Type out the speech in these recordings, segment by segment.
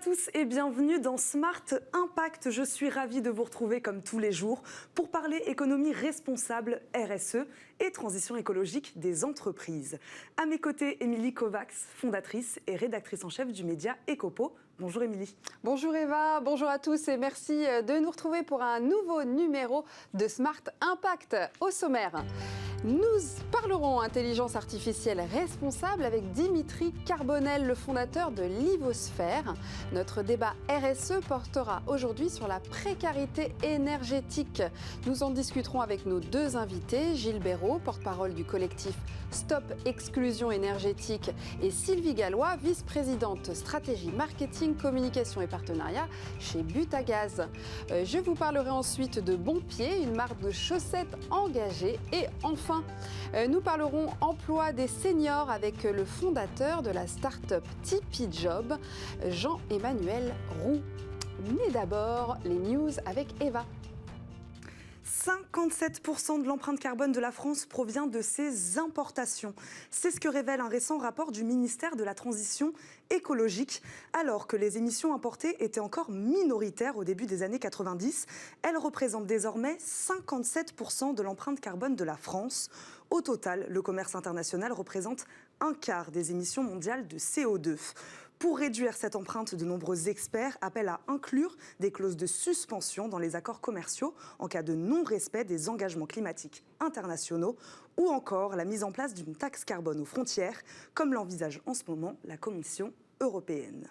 tous et bienvenue dans Smart Impact. Je suis ravie de vous retrouver comme tous les jours pour parler économie responsable, RSE et transition écologique des entreprises. À mes côtés, Émilie Kovacs, fondatrice et rédactrice en chef du média Ecopo. Bonjour Émilie. Bonjour Eva, bonjour à tous et merci de nous retrouver pour un nouveau numéro de Smart Impact. Au sommaire, nous parlerons intelligence artificielle responsable avec Dimitri Carbonel, le fondateur de Livosphère. Notre débat RSE portera aujourd'hui sur la précarité énergétique. Nous en discuterons avec nos deux invités, Gilles Béraud, porte-parole du collectif Stop Exclusion énergétique, et Sylvie Gallois, vice-présidente stratégie marketing, communication et partenariat chez Butagaz. Je vous parlerai ensuite de Bonpied, une marque de chaussettes engagée. Et enfin, nous parlerons emploi des seniors avec le fondateur de la start-up Tipeee Job, Jean-Emmanuel Roux. Mais d'abord, les news avec Eva. 57% de l'empreinte carbone de la France provient de ses importations. C'est ce que révèle un récent rapport du ministère de la Transition écologique. Alors que les émissions importées étaient encore minoritaires au début des années 90, elles représentent désormais 57% de l'empreinte carbone de la France. Au total, le commerce international représente un quart des émissions mondiales de CO2. Pour réduire cette empreinte, de nombreux experts appellent à inclure des clauses de suspension dans les accords commerciaux en cas de non-respect des engagements climatiques internationaux ou encore la mise en place d'une taxe carbone aux frontières, comme l'envisage en ce moment la Commission européenne.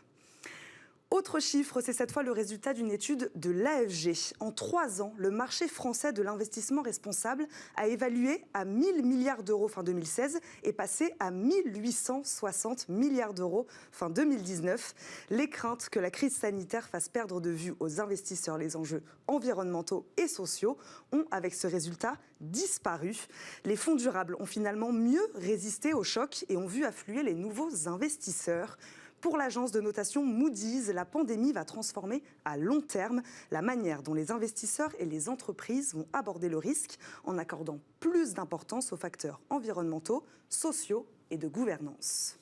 Autre chiffre, c'est cette fois le résultat d'une étude de l'AFG. En 3 ans, le marché français de l'investissement responsable a évalué à 1 000 milliards d'euros fin 2016 et passé à 1 860 milliards d'euros fin 2019. Les craintes que la crise sanitaire fasse perdre de vue aux investisseurs les enjeux environnementaux et sociaux ont, avec ce résultat, disparu. Les fonds durables ont finalement mieux résisté au choc et ont vu affluer les nouveaux investisseurs. Pour l'agence de notation Moody's, la pandémie va transformer à long terme la manière dont les investisseurs et les entreprises vont aborder le risque en accordant plus d'importance aux facteurs environnementaux, sociaux et de gouvernance.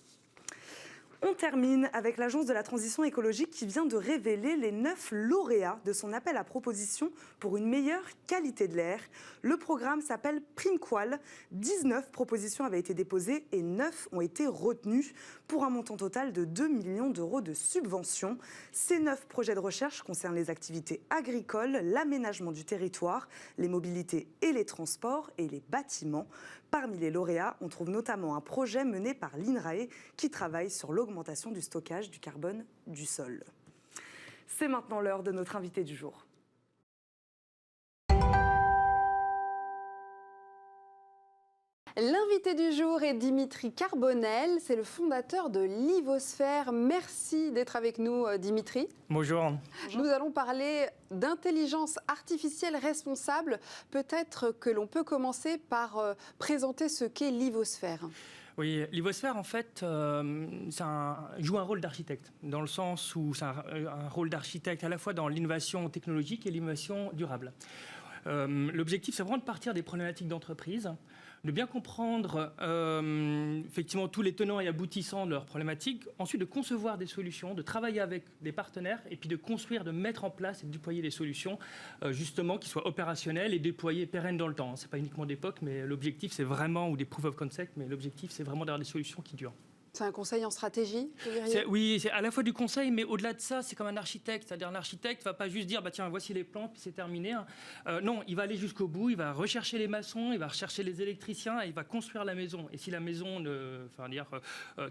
On termine avec l'Agence de la transition écologique qui vient de révéler les 9 lauréats de son appel à propositions pour une meilleure qualité de l'air. Le programme s'appelle PrimeQual. 19 propositions avaient été déposées et 9 ont été retenues pour un montant total de 2 millions d'euros de subventions. Ces 9 projets de recherche concernent les activités agricoles, l'aménagement du territoire, les mobilités et les transports et les bâtiments. Parmi les lauréats, on trouve notamment un projet mené par l'INRAE qui travaille sur l'augmentation du stockage du carbone du sol. C'est maintenant l'heure de notre invité du jour. L'invité du jour est Dimitri Carbonel, c'est le fondateur de Livosphère. Merci d'être avec nous, Dimitri. Bonjour. Nous allons parler d'intelligence artificielle responsable. Peut-être que l'on peut commencer par présenter ce qu'est Livosphère. Oui, Livosphère, en fait, joue un rôle d'architecte, dans le sens où c'est un rôle d'architecte à la fois dans l'innovation technologique et l'innovation durable. L'objectif, c'est vraiment de partir des problématiques d'entreprise, de bien comprendre effectivement tous les tenants et aboutissants de leurs problématiques, ensuite de concevoir des solutions, de travailler avec des partenaires et puis de construire, de mettre en place et de déployer des solutions justement qui soient opérationnelles et déployées pérennes dans le temps. Ce n'est pas uniquement d'époque, mais l'objectif c'est vraiment, ou des proof of concept, mais l'objectif c'est vraiment d'avoir des solutions qui durent. C'est un conseil en stratégie, Oui, c'est à la fois du conseil, mais au-delà de ça, c'est comme un architecte. C'est-à-dire l'architecte ne va pas juste dire bah, « tiens, voici les plans, puis c'est terminé ». Non, il va aller jusqu'au bout, il va rechercher les maçons, il va rechercher les électriciens, et il va construire la maison. Et si la maison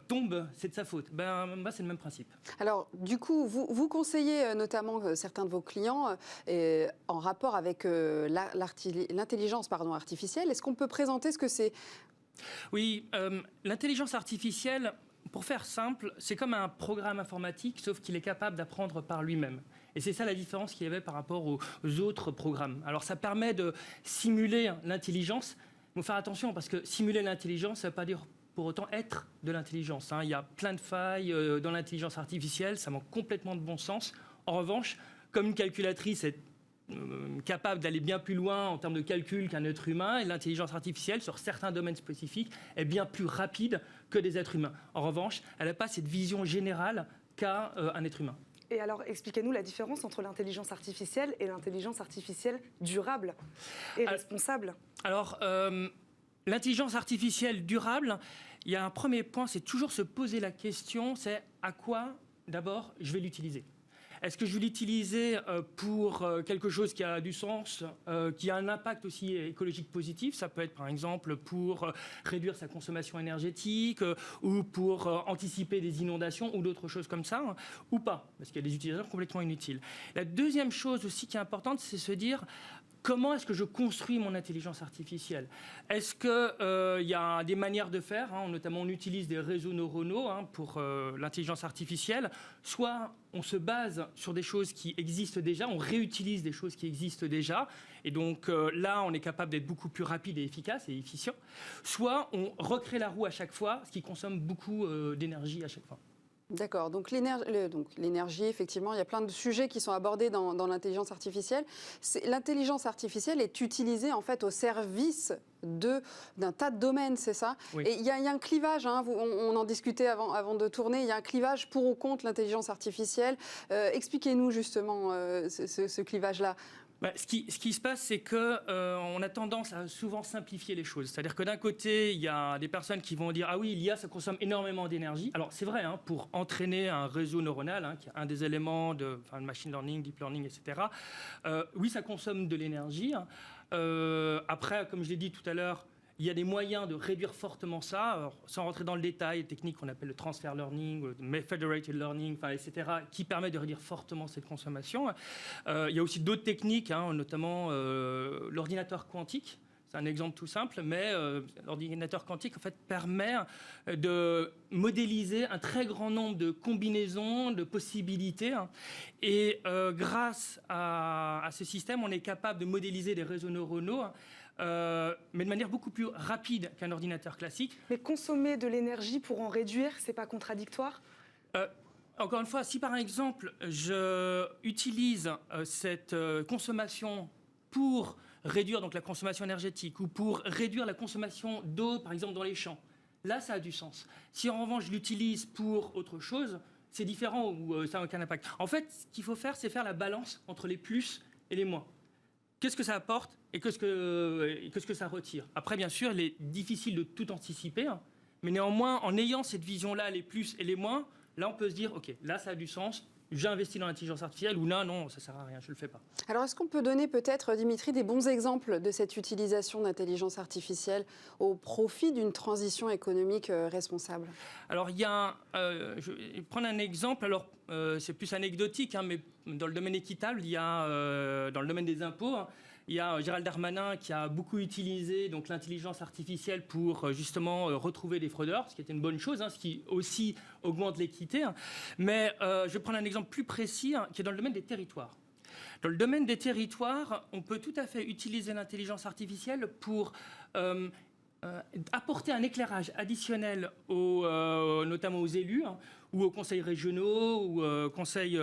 tombe, c'est de sa faute. C'est le même principe. Alors, du coup, vous conseillez notamment certains de vos clients en rapport avec l'intelligence artificielle. Est-ce qu'on peut présenter ce que c'est ? Oui, l'intelligence artificielle, pour faire simple, c'est comme un programme informatique, sauf qu'il est capable d'apprendre par lui-même. Et c'est ça la différence qu'il y avait par rapport aux autres programmes. Alors ça permet de simuler l'intelligence. Il faut faire attention, parce que simuler l'intelligence, ça ne veut pas dire pour autant être de l'intelligence. Il y a plein de failles dans l'intelligence artificielle, ça manque complètement de bon sens. En revanche, comme une calculatrice est capable d'aller bien plus loin en termes de calcul qu'un être humain, et l'intelligence artificielle, sur certains domaines spécifiques, est bien plus rapide que des êtres humains. En revanche, elle n'a pas cette vision générale qu'a un être humain. Et alors, expliquez-nous la différence entre l'intelligence artificielle et l'intelligence artificielle durable et responsable. Alors, l'intelligence artificielle durable, il y a un premier point, c'est toujours se poser la question, c'est à quoi, d'abord, je vais l'utiliser. Est-ce que je vais l'utiliser pour quelque chose qui a du sens, qui a un impact aussi écologique positif? Ça peut être par exemple pour réduire sa consommation énergétique ou pour anticiper des inondations ou d'autres choses comme ça, ou pas, parce qu'il y a des utilisateurs complètement inutiles. La deuxième chose aussi qui est importante, c'est se dire comment est-ce que je construis mon intelligence artificielle? Est-ce qu'il y a des manières de faire, notamment on utilise des réseaux neuronaux pour l'intelligence artificielle, soit on se base sur des choses qui existent déjà, on réutilise des choses qui existent déjà, et donc là on est capable d'être beaucoup plus rapide et efficace et efficient, soit on recrée la roue à chaque fois, ce qui consomme beaucoup d'énergie à chaque fois. D'accord, donc l'énergie, effectivement, il y a plein de sujets qui sont abordés dans l'intelligence artificielle. L'intelligence artificielle est utilisée en fait au service d'un tas de domaines, c'est ça? Oui. Et il y a un clivage, on en discutait avant de tourner, il y a un clivage pour ou contre l'intelligence artificielle. Expliquez-nous justement ce clivage-là. Ce qui se passe, c'est qu'on a tendance à souvent simplifier les choses. C'est-à-dire que d'un côté, il y a des personnes qui vont dire « Ah oui, l'IA, ça consomme énormément d'énergie ». Alors, c'est vrai, pour entraîner un réseau neuronal, qui est un des éléments de machine learning, deep learning, etc., oui, ça consomme de l'énergie. Après, comme je l'ai dit tout à l'heure, il y a des moyens de réduire fortement ça, alors, sans rentrer dans le détail, techniques qu'on appelle le transfer learning, le federated learning, etc., qui permet de réduire fortement cette consommation. Il y a aussi d'autres techniques, notamment l'ordinateur quantique. C'est un exemple tout simple, mais l'ordinateur quantique en fait, permet de modéliser un très grand nombre de combinaisons, de possibilités. Et grâce à ce système, on est capable de modéliser des réseaux neuronaux mais de manière beaucoup plus rapide qu'un ordinateur classique. Mais consommer de l'énergie pour en réduire, c'est pas contradictoire? Encore une fois, si par exemple, je utilise cette consommation pour réduire donc, la consommation énergétique ou pour réduire la consommation d'eau, par exemple, dans les champs, là, ça a du sens. Si en revanche, je l'utilise pour autre chose, c'est différent ou ça n'a aucun impact. En fait, ce qu'il faut faire, c'est faire la balance entre les plus et les moins. Qu'est-ce que ça apporte et qu'est-ce que ça retire? Après, bien sûr, il est difficile de tout anticiper, mais néanmoins, en ayant cette vision-là, les plus et les moins, là, on peut se dire, OK, là, ça a du sens, j'ai investi dans l'intelligence artificielle, ou là, non, ça ne sert à rien, je ne le fais pas. Alors, est-ce qu'on peut donner peut-être, Dimitri, des bons exemples de cette utilisation d'intelligence artificielle au profit d'une transition économique responsable? Alors, je vais prendre un exemple, alors c'est plus anecdotique, mais dans le domaine équitable, il y a, dans le domaine des impôts, il y a Gérald Darmanin qui a beaucoup utilisé donc, l'intelligence artificielle pour justement retrouver des fraudeurs, ce qui était une bonne chose, ce qui aussi augmente l'équité. Mais je vais prendre un exemple plus précis qui est dans le domaine des territoires. Dans le domaine des territoires, on peut tout à fait utiliser l'intelligence artificielle pour apporter un éclairage additionnel notamment aux élus ou aux conseils régionaux ou conseils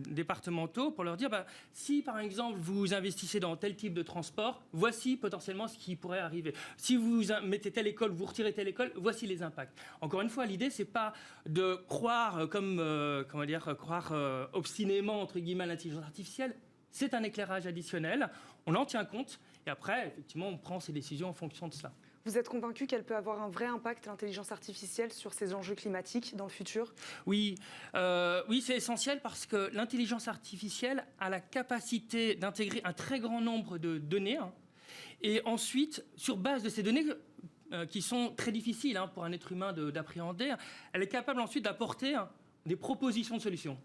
départementaux pour leur dire si par exemple vous investissez dans tel type de transport, voici potentiellement ce qui pourrait arriver. Si vous mettez telle école, vous retirez telle école, voici les impacts. Encore une fois, l'idée c'est pas de croire croire obstinément entre guillemets à l'intelligence artificielle. C'est un éclairage additionnel, on en tient compte et après effectivement on prend ses décisions en fonction de cela. Vous êtes convaincu qu'elle peut avoir un vrai impact, l'intelligence artificielle, sur ces enjeux climatiques dans le futur? Oui, c'est essentiel parce que l'intelligence artificielle a la capacité d'intégrer un très grand nombre de données. Et ensuite, sur base de ces données qui sont très difficiles pour un être humain d'appréhender, elle est capable ensuite d'apporter des propositions de solutions.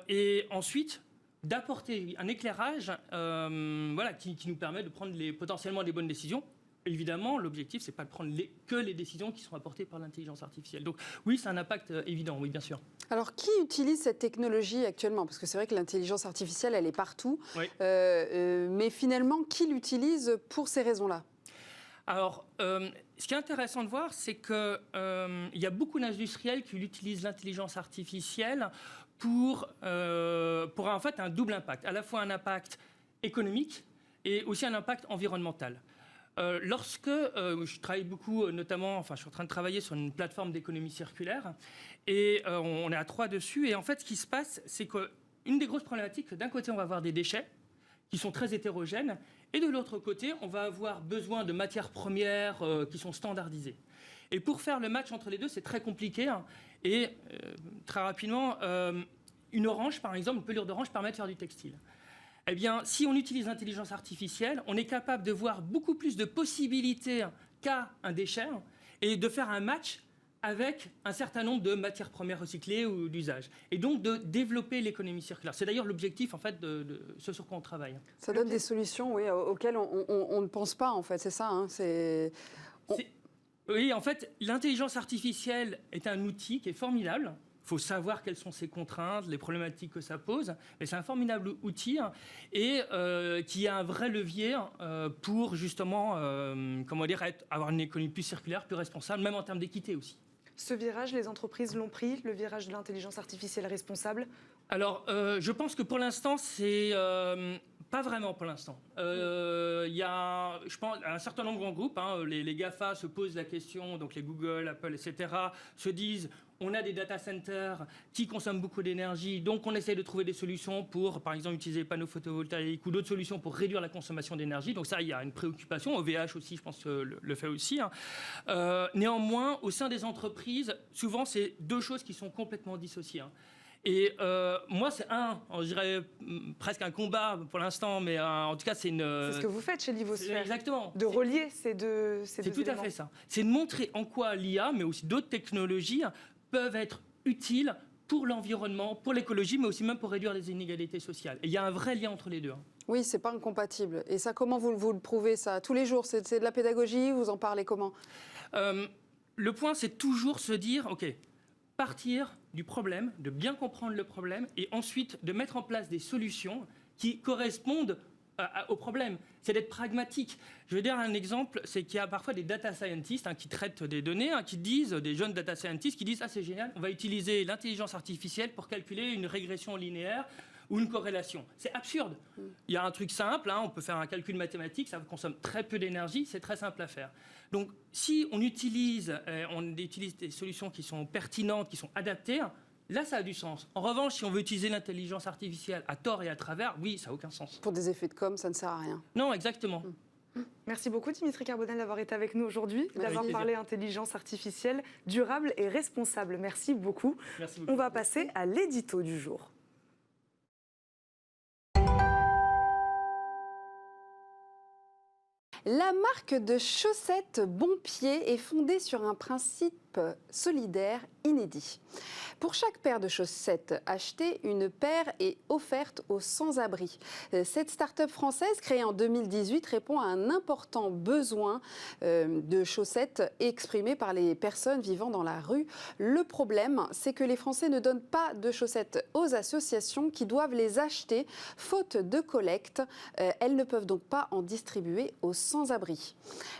Et ensuite, d'apporter un éclairage qui nous permet de prendre potentiellement des bonnes décisions. Évidemment, l'objectif, c'est pas de prendre que les décisions qui sont apportées par l'intelligence artificielle. Donc oui, c'est un impact évident, oui, bien sûr. Alors, qui utilise cette technologie actuellement? Parce que c'est vrai que l'intelligence artificielle, elle est partout. Oui. Mais finalement, qui l'utilise pour ces raisons-là? Alors, ce qui est intéressant de voir, c'est qu'il y a beaucoup d'industriels qui utilisent l'intelligence artificielle pour en fait un double impact. À la fois un impact économique et aussi un impact environnemental. Lorsque je travaille beaucoup, notamment, enfin, je suis en train de travailler sur une plateforme d'économie circulaire, et on est à 3 dessus. Et en fait, ce qui se passe, c'est qu'une des grosses problématiques, d'un côté, on va avoir des déchets qui sont très hétérogènes, et de l'autre côté, on va avoir besoin de matières premières qui sont standardisées. Et pour faire le match entre les deux, c'est très compliqué. Hein. Et très rapidement, une orange, par exemple, une pelure d'orange permet de faire du textile. Eh bien, si on utilise l'intelligence artificielle, on est capable de voir beaucoup plus de possibilités qu'à un déchet et de faire un match avec un certain nombre de matières premières recyclées ou d'usage. Et donc de développer l'économie circulaire. C'est d'ailleurs l'objectif, en fait, de ce sur quoi on travaille. Ça donne des solutions, oui, auxquelles on ne pense pas, en fait, c'est ça. Hein, Oui, en fait, l'intelligence artificielle est un outil qui est formidable. Il faut savoir quelles sont ses contraintes, les problématiques que ça pose. Mais c'est un formidable outil et qui a un vrai levier pour justement avoir une économie plus circulaire, plus responsable, même en termes d'équité aussi. Ce virage, les entreprises l'ont pris, le virage de l'intelligence artificielle responsable? Alors, je pense que pour l'instant, c'est pas vraiment pour l'instant. Il y a, je pense, un certain nombre de grands groupes, les GAFA se posent la question, donc les Google, Apple, etc., se disent on a des data centers qui consomment beaucoup d'énergie, donc on essaie de trouver des solutions pour, par exemple, utiliser les panneaux photovoltaïques ou d'autres solutions pour réduire la consommation d'énergie. Donc ça, il y a une préoccupation. OVH aussi, je pense, le fait aussi. Néanmoins, au sein des entreprises, souvent, c'est deux choses qui sont complètement dissociées. Et moi, c'est je dirais presque un combat pour l'instant, mais en tout cas, c'est une... C'est ce que vous faites chez Livosphère. Exactement. De relier ces deux C'est tout à fait ça. C'est de montrer en quoi l'IA, mais aussi d'autres technologies, peuvent être utiles pour l'environnement, pour l'écologie, mais aussi même pour réduire les inégalités sociales. Et il y a un vrai lien entre les deux. Oui, c'est pas incompatible. Et ça, comment vous le prouvez, ça? Tous les jours, c'est de la pédagogie? Vous en parlez comment? Le point, c'est toujours se dire, OK, partir du problème, de bien comprendre le problème, et ensuite de mettre en place des solutions qui correspondent au problème. C'est d'être pragmatique. Je vais dire un exemple, c'est qu'il y a parfois des data scientists qui traitent des données, qui disent, des jeunes data scientists qui disent « Ah, c'est génial, on va utiliser l'intelligence artificielle pour calculer une régression linéaire ou une corrélation. » C'est absurde. Il y a un truc simple, on peut faire un calcul mathématique, ça consomme très peu d'énergie, c'est très simple à faire. Donc, si on utilise des solutions qui sont pertinentes, qui sont adaptées, là, ça a du sens. En revanche, si on veut utiliser l'intelligence artificielle à tort et à travers, oui, ça n'a aucun sens. Pour des effets de com', ça ne sert à rien. Non, exactement. Merci beaucoup, Dimitri Carbonel, d'avoir été avec nous aujourd'hui, d'avoir parlé intelligence artificielle durable et responsable. Merci beaucoup. Merci beaucoup. On va passer à l'édito du jour. La marque de chaussettes Bonpied est fondée sur un principe solidaire inédit. Pour chaque paire de chaussettes achetée, une paire est offerte aux sans-abri. Cette start-up française, créée en 2018, répond à un important besoin de chaussettes exprimé par les personnes vivant dans la rue. Le problème, c'est que les Français ne donnent pas de chaussettes aux associations qui doivent les acheter, faute de collecte. Elles ne peuvent donc pas en distribuer aux sans-abri.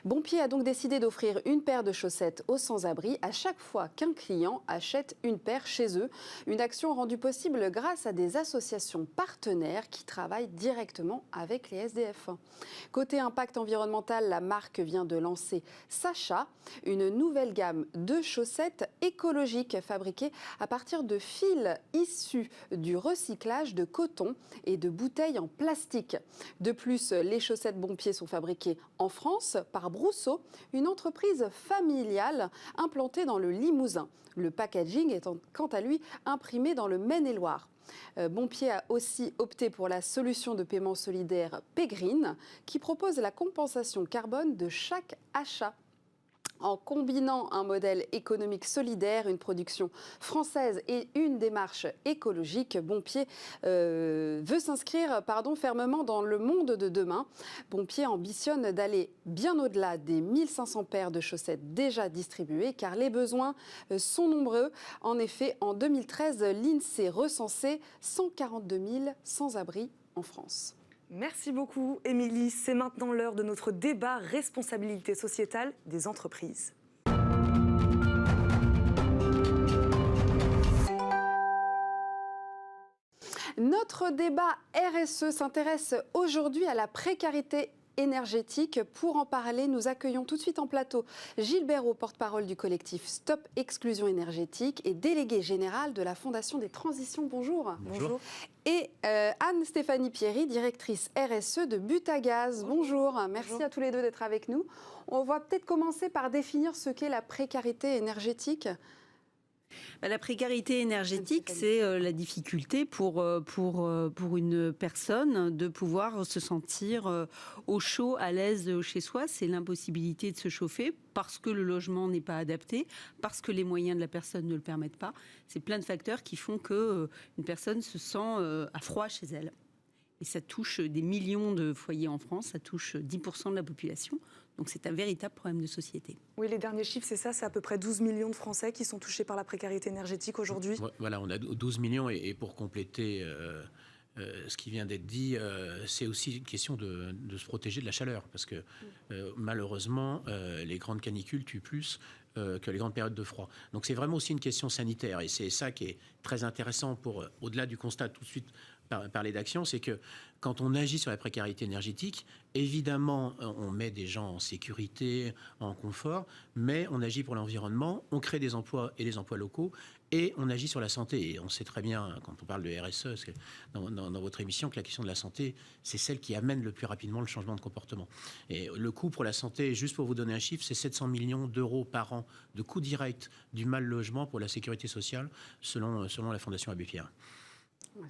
Bonpied a donc décidé d'offrir une paire de chaussettes aux sans-abri à chaque fois qu'un client achète une paire chez eux. Une action rendue possible grâce à des associations partenaires qui travaillent directement avec les SDF. Côté impact environnemental, la marque vient de lancer Sacha, une nouvelle gamme de chaussettes écologiques fabriquées à partir de fils issus du recyclage de coton et de bouteilles en plastique. De plus, les chaussettes Bonpied sont fabriquées en France par Brousseau, une entreprise familiale implantée dans le Limousin. Le packaging étant quant à lui imprimé dans le Maine-et-Loire. Bonpied a aussi opté pour la solution de paiement solidaire Pégreen qui propose la compensation carbone de chaque achat. En combinant un modèle économique solidaire, une production française et une démarche écologique, Bonpied veut s'inscrire fermement dans le monde de demain. Bonpied ambitionne d'aller bien au-delà des 1500 paires de chaussettes déjà distribuées, car les besoins sont nombreux. En effet, en 2013, l'INSEE recensait 142 000 sans-abri en France. Merci beaucoup, Émilie. C'est maintenant l'heure de notre débat responsabilité sociétale des entreprises. Notre débat RSE s'intéresse aujourd'hui à la précarité énergétique. Pour en parler, nous accueillons tout de suite en plateau Gilles Béraud, porte-parole du collectif Stop Exclusion énergétique et délégué général de la Fondation des Transitions. Bonjour. Bonjour. Et Anne-Stéphanie Pierry, directrice RSE de Butagaz. Bonjour. Merci à tous les deux d'être avec nous. On va peut-être commencer par définir ce qu'est la précarité énergétique. La précarité énergétique, c'est la difficulté pour une personne de pouvoir se sentir au chaud, à l'aise chez soi. C'est l'impossibilité de se chauffer parce que le logement n'est pas adapté, parce que les moyens de la personne ne le permettent pas. C'est plein de facteurs qui font qu'une personne se sent à froid chez elle. Et ça touche des millions de foyers en France, ça touche 10% de la population. Donc c'est un véritable problème de société. Oui, les derniers chiffres, c'est ça, c'est à peu près 12 millions de Français qui sont touchés par la précarité énergétique aujourd'hui. Voilà, on a 12 millions et pour compléter ce qui vient d'être dit, c'est aussi une question de se protéger de la chaleur parce que malheureusement, les grandes canicules tuent plus que les grandes périodes de froid. Donc c'est vraiment aussi une question sanitaire et c'est ça qui est très intéressant pour, au-delà du constat tout de suite, parler d'action, c'est que quand on agit sur la précarité énergétique, évidemment, on met des gens en sécurité, en confort, mais on agit pour l'environnement, on crée des emplois et des emplois locaux, et on agit sur la santé. Et on sait très bien, quand on parle de RSE, dans votre émission, que la question de la santé, c'est celle qui amène le plus rapidement le changement de comportement. Et le coût pour la santé, juste pour vous donner un chiffre, c'est 700 millions d'euros par an de coût direct du mal logement pour la sécurité sociale, selon la Fondation Abbé Pierre.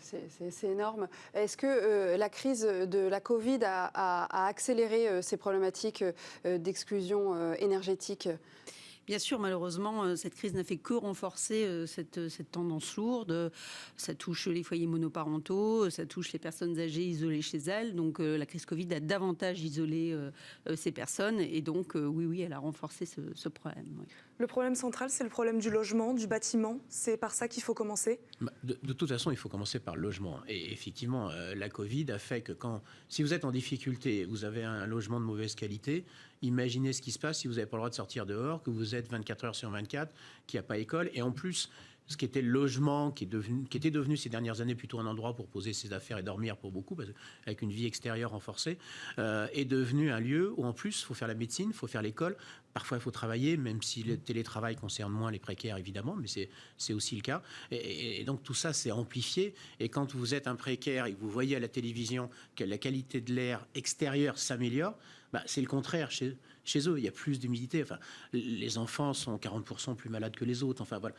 C'est énorme. Est-ce que la crise de la Covid a accéléré ces problématiques d'exclusion énergétique ? Bien sûr, malheureusement, cette crise n'a fait que renforcer cette tendance lourde. Ça touche les foyers monoparentaux, ça touche les personnes âgées isolées chez elles. Donc la crise Covid a davantage isolé ces personnes. Et donc, oui, elle a renforcé ce problème. Oui. Le problème central, c'est le problème du logement, du bâtiment. C'est par ça qu'il faut commencer ? De toute façon, il faut commencer par le logement. Et effectivement, la Covid a fait que si vous êtes en difficulté, vous avez un logement de mauvaise qualité, imaginez ce qui se passe si vous n'avez pas le droit de sortir dehors, que vous êtes 24 heures sur 24, qu'il n'y a pas école. Et en plus, ce qui était le logement, qui était devenu ces dernières années plutôt un endroit pour poser ses affaires et dormir pour beaucoup, avec une vie extérieure renforcée, est devenu un lieu où en plus, il faut faire la médecine, il faut faire l'école. Parfois, il faut travailler, même si le télétravail concerne moins les précaires, évidemment, mais c'est aussi le cas. Et donc, tout ça, c'est amplifié. Et quand vous êtes un précaire et que vous voyez à la télévision que la qualité de l'air extérieur s'améliore, c'est le contraire chez eux. Il y a plus d'humidité. Enfin, les enfants sont 40% plus malades que les autres. Enfin, voilà.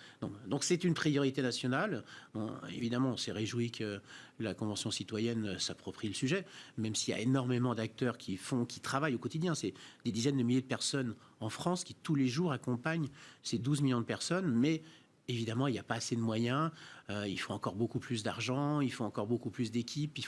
Donc, c'est une priorité nationale. Bon, évidemment, on s'est réjoui que la Convention citoyenne s'approprie le sujet, même s'il y a énormément d'acteurs qui travaillent au quotidien. C'est des dizaines de milliers de personnes en France qui, tous les jours, accompagnent ces 12 millions de personnes. Mais évidemment, il n'y a pas assez de moyens. Il faut encore beaucoup plus d'argent. Il faut encore beaucoup plus d'équipes. Il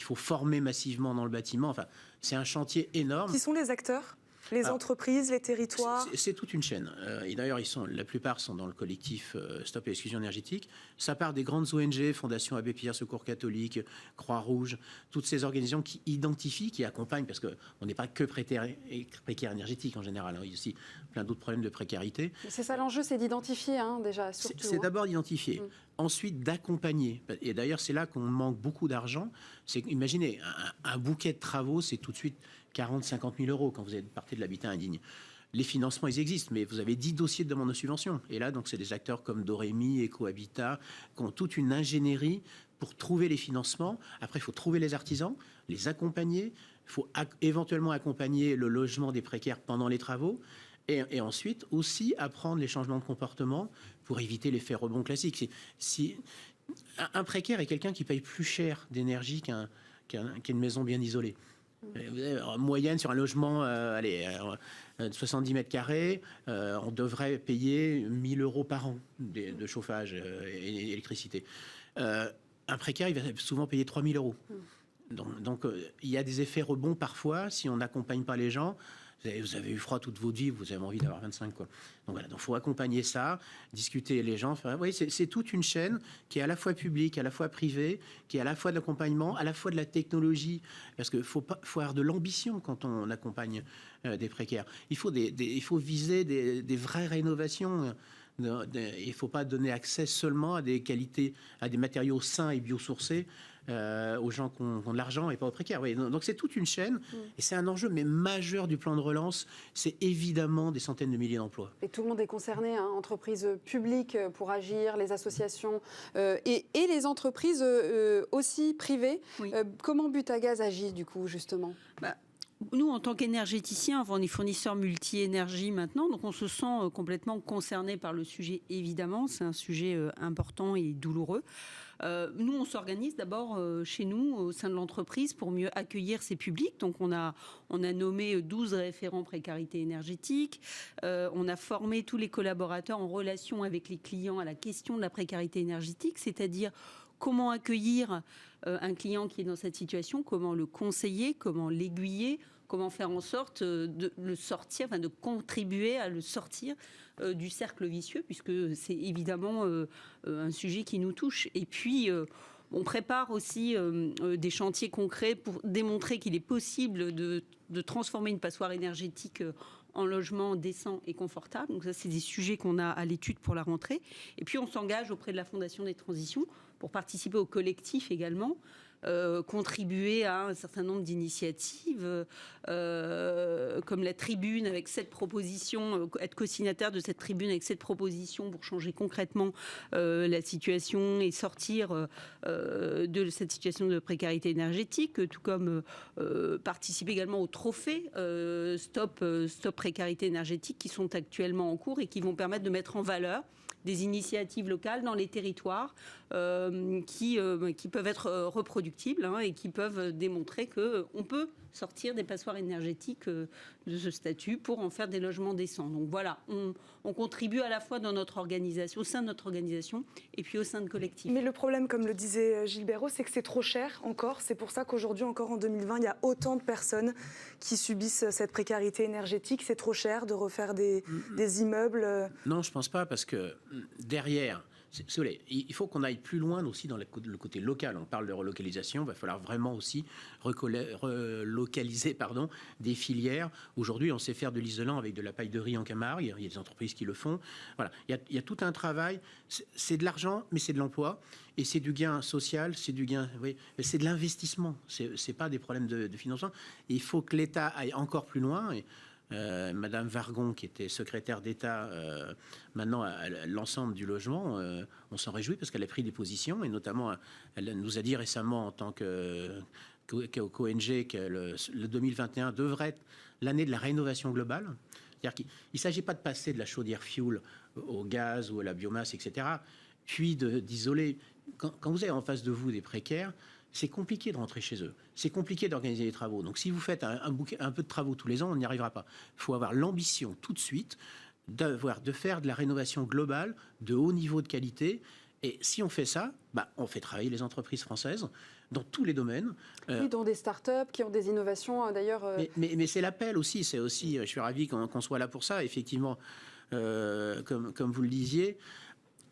faut former massivement dans le bâtiment. Enfin, c'est un chantier énorme. Qui sont les acteurs ? Les entreprises, les territoires. C'est toute une chaîne. Et d'ailleurs, la plupart sont dans le collectif Stop et Exclusion énergétique. Ça part des grandes ONG, Fondation Abbé Pierre, Secours catholique, Croix-Rouge, toutes ces organisations qui identifient, qui accompagnent, parce qu'on n'est pas que précaire énergétique en général. Il y a aussi plein d'autres problèmes de précarité. C'est ça l'enjeu, c'est d'identifier déjà, surtout. C'est d'abord d'identifier. Ensuite, d'accompagner. Et d'ailleurs, c'est là qu'on manque beaucoup d'argent. Imaginez, un bouquet de travaux, c'est tout de suite 40 000, 50 000 euros quand vous partez de l'habitat indigne. Les financements, ils existent, mais vous avez 10 dossiers de demande de subvention. Et là, donc, c'est des acteurs comme Dorémy, Ecohabitat, qui ont toute une ingénierie pour trouver les financements. Après, il faut trouver les artisans, les accompagner. Il faut éventuellement accompagner le logement des précaires pendant les travaux. Et ensuite, aussi apprendre les changements de comportement pour éviter l'effet rebond classique. Un précaire est quelqu'un qui paye plus cher d'énergie qu'une maison bien isolée. En moyenne, sur un logement de 70 mètres carrés, on devrait payer 1 000 euros par an de chauffage et électricité. Un précaire, il va souvent payer 3 000 euros. Donc, il y a des effets rebonds parfois si on n'accompagne pas les gens. Vous avez eu froid toute votre vie, vous avez envie d'avoir 25, quoi. Donc voilà, il faut accompagner ça, discuter les gens. Oui, c'est toute une chaîne qui est à la fois publique, à la fois privée, qui est à la fois de l'accompagnement, à la fois de la technologie, parce qu'il faut avoir de l'ambition quand on accompagne des précaires. Il faut viser des vraies rénovations. Il ne faut pas donner accès seulement à des qualités, à des matériaux sains et biosourcés aux gens qui ont de l'argent et pas aux précaires. Oui, donc c'est toute une chaîne et c'est un enjeu mais majeur du plan de relance. C'est évidemment des centaines de milliers d'emplois. Et tout le monde est concerné, hein, entreprises publiques pour agir, les associations et les entreprises aussi privées. Oui. Comment Butagaz agit du coup justement? Nous, en tant qu'énergéticiens, on est fournisseurs multi-énergie maintenant, donc on se sent complètement concerné par le sujet, évidemment. C'est un sujet important et douloureux. Nous, on s'organise d'abord chez nous, au sein de l'entreprise, pour mieux accueillir ces publics. Donc, on a nommé 12 référents précarité énergétique. On a formé tous les collaborateurs en relation avec les clients à la question de la précarité énergétique, c'est-à-dire comment accueillir un client qui est dans cette situation, comment le conseiller, comment l'aiguiller, comment faire en sorte de le sortir, enfin de contribuer à le sortir du cercle vicieux, puisque c'est évidemment un sujet qui nous touche. Et puis, on prépare aussi des chantiers concrets pour démontrer qu'il est possible de transformer une passoire énergétique en logement décent et confortable. Donc ça, c'est des sujets qu'on a à l'étude pour la rentrée. Et puis, on s'engage auprès de la Fondation des Transitions pour participer au collectif également, contribuer à un certain nombre d'initiatives, comme la tribune avec 7 propositions, être co-signataire de cette tribune avec 7 propositions pour changer concrètement la situation et sortir de cette situation de précarité énergétique, tout comme participer également au trophée Stop Précarité énergétique qui sont actuellement en cours et qui vont permettre de mettre en valeur des initiatives locales dans les territoires qui peuvent être reproductibles et qui peuvent démontrer qu'on peut sortir des passoires énergétiques de ce statut pour en faire des logements décents. Donc voilà, on contribue à la fois dans notre organisation, au sein de notre organisation et puis au sein de collectifs. Mais le problème, comme le disait Gilles Béraud, c'est que c'est trop cher encore. C'est pour ça qu'aujourd'hui, encore en 2020, il y a autant de personnes qui subissent cette précarité énergétique. C'est trop cher de refaire des immeubles. Non, je ne pense pas, parce que derrière, il faut qu'on aille plus loin aussi dans le côté local. On parle de relocalisation, il va falloir vraiment aussi relocaliser des filières. Aujourd'hui, on sait faire de l'isolant avec de la paille de riz en Camargue. Il y a des entreprises qui le font. Voilà. Il y a tout un travail. C'est de l'argent, mais c'est de l'emploi. Et c'est du gain social, c'est du gain, oui, c'est de l'investissement. C'est pas des problèmes de financement. Et il faut que l'État aille encore plus loin. Madame Wargon, qui était secrétaire d'État maintenant à l'ensemble du logement, on s'en réjouit parce qu'elle a pris des positions, et notamment elle nous a dit récemment en tant qu'ONG que le 2021 devrait être l'année de la rénovation globale. C'est-à-dire qu'il ne s'agit pas de passer de la chaudière fioul au gaz ou à la biomasse, etc., puis d'isoler. Quand vous avez en face de vous des précaires, c'est compliqué de rentrer chez eux. C'est compliqué d'organiser les travaux. Donc si vous faites un peu de travaux tous les ans, on n'y arrivera pas. Il faut avoir l'ambition tout de suite de faire de la rénovation globale de haut niveau de qualité. Et si on fait ça, on fait travailler les entreprises françaises dans tous les domaines. Oui, dont des start-up qui ont des innovations d'ailleurs. Mais c'est l'appel aussi. C'est aussi. Je suis ravi qu'on soit là pour ça. Effectivement, comme vous le disiez.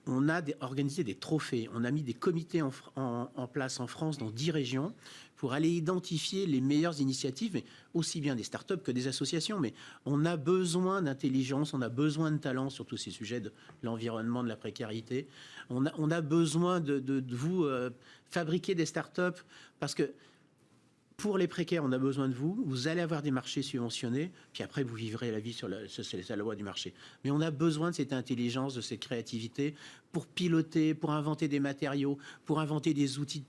On a organisé des trophées, on a mis des comités en place en France dans 10 régions pour aller identifier les meilleures initiatives, mais aussi bien des startups que des associations. Mais on a besoin d'intelligence, on a besoin de talent sur tous ces sujets de l'environnement, de la précarité. On a besoin de vous fabriquer des startups, parce que pour les précaires, on a besoin de vous. Vous allez avoir des marchés subventionnés, puis après, vous vivrez la vie c'est la loi du marché. Mais on a besoin de cette intelligence, de cette créativité pour piloter, pour inventer des matériaux, pour inventer des outils.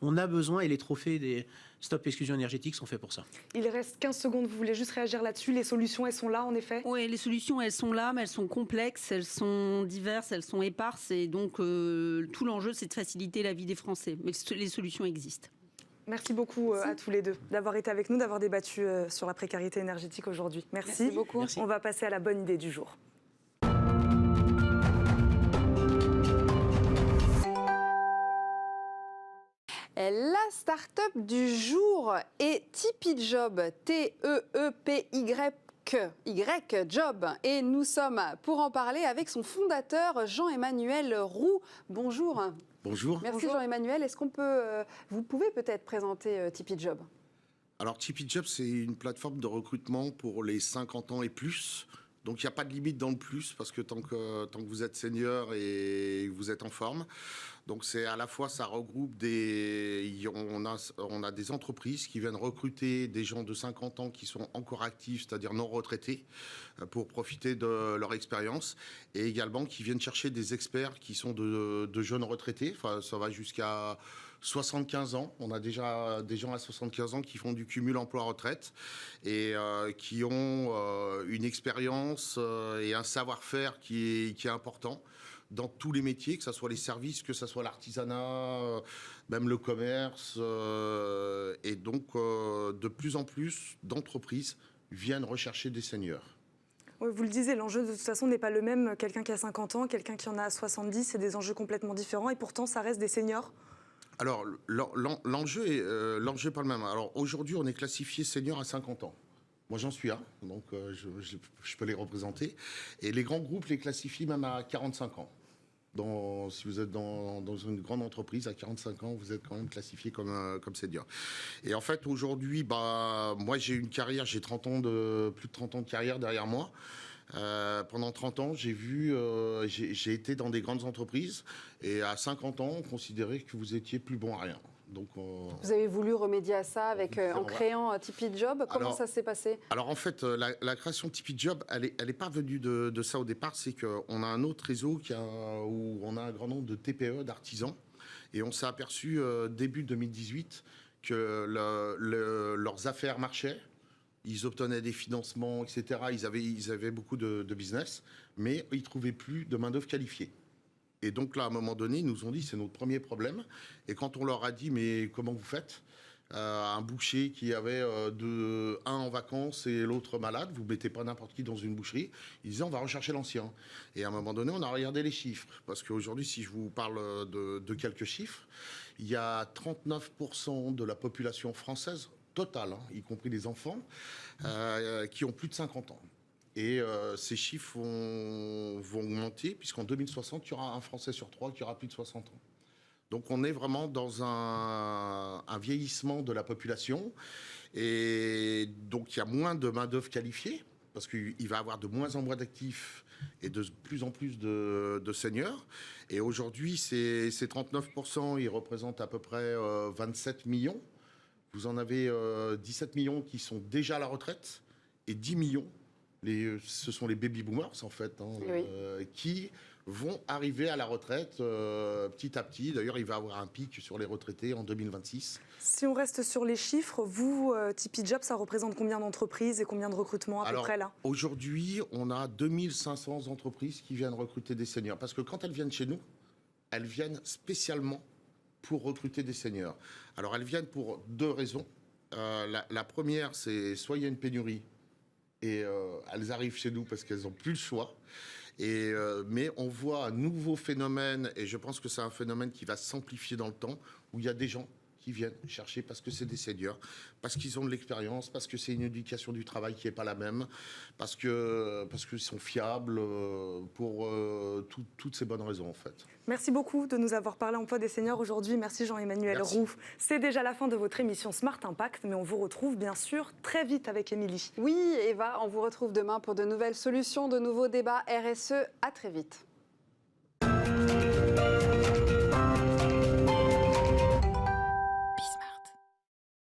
On a besoin, et les trophées des Stop Exclusion énergétique sont faits pour ça. Il reste 15 secondes. Vous voulez juste réagir là-dessus? Les solutions, elles sont là, en effet? Oui, les solutions, elles sont là, mais elles sont complexes, elles sont diverses, elles sont éparses. Et donc, tout l'enjeu, c'est de faciliter la vie des Français. Mais les solutions existent. Merci beaucoup à tous les deux d'avoir été avec nous, d'avoir débattu sur la précarité énergétique aujourd'hui. Merci beaucoup. Merci. On va passer à la bonne idée du jour. La start-up du jour est Tipeee Job, T-E-E-P-Y Job. Et nous sommes pour en parler avec son fondateur Jean-Emmanuel Roux. Bonjour. Bonjour. Merci Jean-Emmanuel. Est-ce qu'on vous pouvez peut-être présenter Tipeee Job? Alors Tipeee Job, c'est une plateforme de recrutement pour les 50 ans et plus. Donc il n'y a pas de limite dans le plus, parce que tant que vous êtes senior et vous êtes en forme. Donc c'est à la fois, ça regroupe on a des entreprises qui viennent recruter des gens de 50 ans qui sont encore actifs, c'est-à-dire non retraités, pour profiter de leur expérience, et également qui viennent chercher des experts qui sont de jeunes retraités. Enfin, ça va jusqu'à 75 ans. On a déjà des gens à 75 ans qui font du cumul emploi-retraite et qui ont une expérience et un savoir-faire qui est important dans tous les métiers, que ce soit les services, que ce soit l'artisanat, même le commerce. Et donc, de plus en plus d'entreprises viennent rechercher des seniors. Oui, vous le disiez, l'enjeu de toute façon n'est pas le même. Quelqu'un qui a 50 ans, quelqu'un qui en a 70, c'est des enjeux complètement différents et pourtant ça reste des seniors. Alors, l'enjeu est pas le même. Alors, aujourd'hui, on est classifié senior à 50 ans. Moi, j'en suis un, donc je peux les représenter. Et les grands groupes les classifient même à 45 ans. Si vous êtes dans une grande entreprise, à 45 ans, vous êtes quand même classifié comme senior. Et en fait, aujourd'hui, moi, j'ai une carrière, j'ai plus de 30 ans de carrière derrière moi. Pendant 30 ans, j'ai été dans des grandes entreprises et à 50 ans, on considérait que vous étiez plus bon à rien. Donc, vous avez voulu remédier à ça en créant Tipeee Job. Comment ça s'est passé? Alors en fait, la création de Tipeee Job, elle est pas venue de ça au départ. C'est qu'on a un autre réseau où on a un grand nombre de TPE, d'artisans. Et on s'est aperçu début 2018 que leurs affaires marchaient. Ils obtenaient des financements, etc. Ils avaient beaucoup de business, mais ils ne trouvaient plus de main-d'œuvre qualifiée. Et donc là, à un moment donné, ils nous ont dit, c'est notre premier problème. Et quand on leur a dit, mais comment vous faites ? Un boucher qui avait un en vacances et l'autre malade, vous ne mettez pas n'importe qui dans une boucherie. Ils disaient, on va rechercher l'ancien. Et à un moment donné, on a regardé les chiffres. Parce qu'aujourd'hui, si je vous parle de quelques chiffres, il y a 39% de la population française totale, y compris les enfants, qui ont plus de 50 ans. Et ces chiffres vont augmenter, puisqu'en 2060, il y aura un Français sur 3 qui aura plus de 60 ans. Donc on est vraiment dans un vieillissement de la population. Et donc il y a moins de main-d'œuvre qualifiée, parce qu'il va y avoir de moins en moins d'actifs et de plus en plus de seniors. Et aujourd'hui, ces 39%, ils représentent à peu près 27 millions. Vous en avez 17 millions qui sont déjà à la retraite et 10 millions. Ce sont les baby boomers, en fait, qui vont arriver à la retraite petit à petit. D'ailleurs, il va y avoir un pic sur les retraités en 2026. Si on reste sur les chiffres, vous, Tipeee Job, ça représente combien d'entreprises et combien de recrutements à peu près là ? Aujourd'hui, on a 2500 entreprises qui viennent recruter des seniors. Parce que quand elles viennent chez nous, elles viennent spécialement pour recruter des seniors. Alors, elles viennent pour deux raisons. La première, c'est soit il y a une pénurie, et elles arrivent chez nous parce qu'elles n'ont plus le choix. Mais on voit un nouveau phénomène, et je pense que c'est un phénomène qui va s'amplifier dans le temps, où il y a des gens qui viennent chercher parce que c'est des seniors, parce qu'ils ont de l'expérience, parce que c'est une éducation du travail qui n'est pas la même, parce qu'ils sont fiables, pour toutes ces bonnes raisons en fait. Merci beaucoup de nous avoir parlé emploi des seniors aujourd'hui. Merci Jean-Emmanuel Roux. C'est déjà la fin de votre émission Smart Impact, mais on vous retrouve bien sûr très vite avec Émilie. Oui, Eva, on vous retrouve demain pour de nouvelles solutions, de nouveaux débats RSE. À très vite.